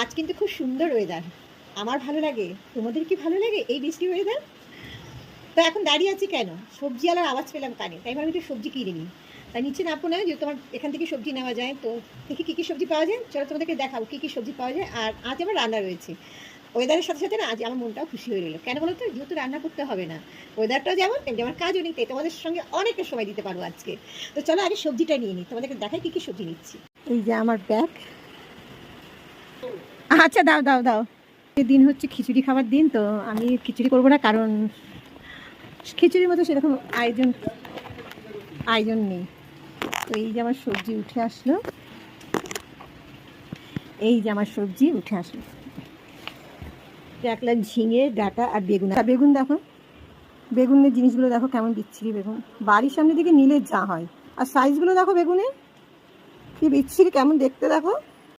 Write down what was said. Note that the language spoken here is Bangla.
আজ কিন্তু খুব সুন্দর ওয়েদার, আমার ভালো লাগে। তোমাদের কি ভালো লাগে এই বৃষ্টি ওয়েদার? তো এখন দাঁড়িয়ে আছি কেন? সবজিওয়ালার আওয়াজ পেলাম কানে, তাই ভাবলাম একটু সবজি কিনে নিই। তাই নিচে নামবো না, যে তোমার এখান থেকে সবজি নেওয়া যায়। তো দেখি কী কী সবজি পাওয়া যায়, চলো তোমাদেরকে দেখাবো কী কী সবজি পাওয়া যায়। আর আজ আমার রান্না রয়েছে। ওয়েদারের সাথে সাথে না আজ আমার মনটাও খুশি হয়ে রইলো। কেন বলো তো? যেহেতু রান্না করতে হবে না, ওয়েদারটাও যেমন তেমনি আমার কাজও নেই, তাই তোমাদের সঙ্গে অনেকটা সময় দিতে পারবো আজকে। তো চলো আগে সবজিটা নিয়ে নিই, তোমাদেরকে দেখাই কী কী সবজি নিচ্ছি। এই যে আমার ব্যাগ। আচ্ছা দাও দাও দাও। দিন হচ্ছে খিচুড়ি খাবার দিন, তো আমি খিচুড়ি করবো না, কারণ খিচুড়ির মতো সেরকম আয়োজন আয়োজন নেই। তো এই যে আমার সবজি উঠে আসলো, এই যে আমার সবজি উঠে আসলো। দেখলাম ঝিঙে, ডাঁটা আর বেগুন। বেগুন দেখো, বেগুনের জিনিসগুলো দেখো কেমন বিচ্ছিরি বেগুন। বাড়ির সামনে দিকে নিলে যা হয়, আর সাইজগুলো দেখো বেগুনের কি বিচ্ছিরি, কেমন দেখতে দেখো।